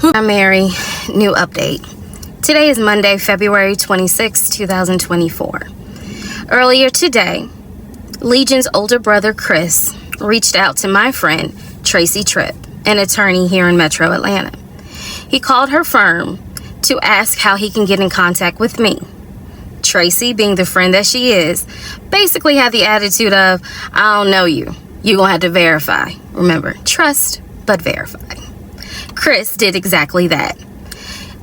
I'm Mary. New update. Today is Monday, February 26, 2024. Earlier today, Legion's older brother, Chris, reached out to my friend, Tracy Tripp, an attorney here in Metro Atlanta. He called her firm to ask how he can get in contact with me. Tracy, being the friend that she is, basically had the attitude of, I don't know you. You're going to have to verify. Remember, trust, but verify. Chris did exactly that.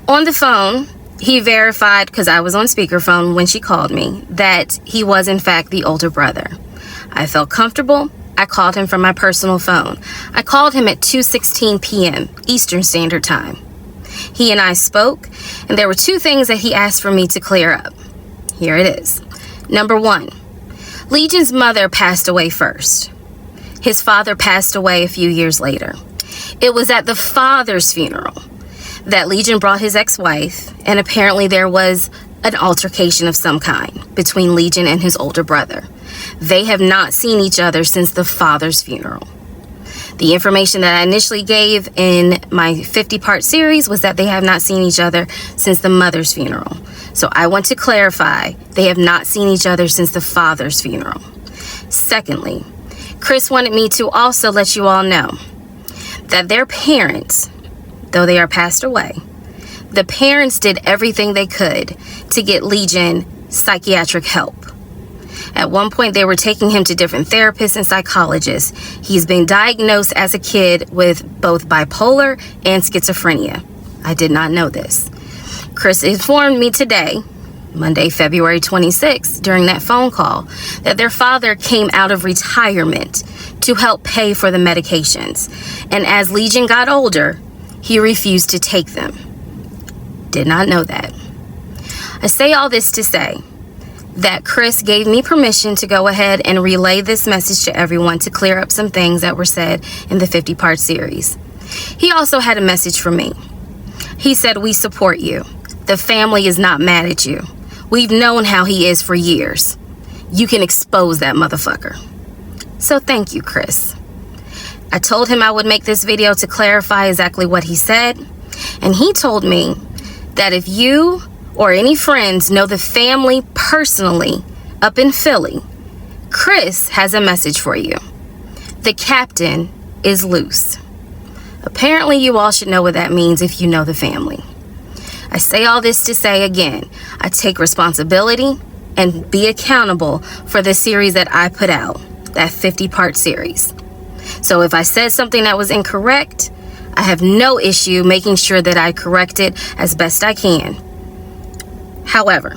On the phone, he verified, because I was on speakerphone when she called me, that he was in fact the older brother. I felt comfortable. I called him from my personal phone. I called him at 2:16 p.m. Eastern Standard Time. He and I spoke, and there were two things that he asked for me to clear up. Here it is. Number one, Legion's mother passed away first. His father passed away a few years later. It was at the father's funeral that Legion brought his ex-wife, and apparently there was an altercation of some kind between Legion and his older brother. They have not seen each other since the father's funeral. The information that I initially gave in my 50-part series was that they have not seen each other since the mother's funeral. So I want to clarify, they have not seen each other since the father's funeral. Secondly, Chris wanted me to also let you all know that their parents, though they are passed away, the parents did everything they could to get Legion psychiatric help. At one point, they were taking him to different therapists and psychologists. He's been diagnosed as a kid with both bipolar and schizophrenia. I did not know this. Chris informed me today, Monday, February 26th, during that phone call, that their father came out of retirement to help pay for the medications. And as Legion got older, he refused to take them. Did not know that. I say all this to say that Chris gave me permission to go ahead and relay this message to everyone to clear up some things that were said in the 50-part series. He also had a message for me. He said, "We support you. The family is not mad at you. We've known how he is for years. You can expose that motherfucker." So thank you, Chris. I told him I would make this video to clarify exactly what he said. And he told me that if you or any friends know the family personally up in Philly, Chris has a message for you. The captain is loose. Apparently you all should know what that means if you know the family. I say all this to say again, I take responsibility and be accountable for the series that I put out, that 50-part series. So if I said something that was incorrect, I have no issue making sure that I correct it as best I can. However,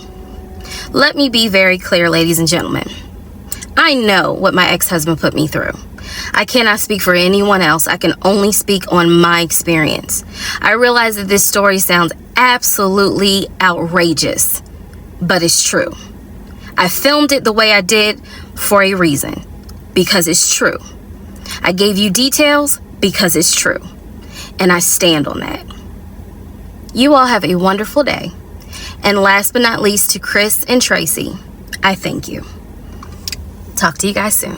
let me be very clear, ladies and gentlemen. I know what my ex-husband put me through. I cannot speak for anyone else. I can only speak on my experience. I realize that this story sounds absolutely outrageous, but it's true. I filmed it the way I did for a reason, because it's true. I gave you details because it's true, and I stand on that. You all have a wonderful day. And last but not least, to Chris and Tracy, I thank you. Talk to you guys soon.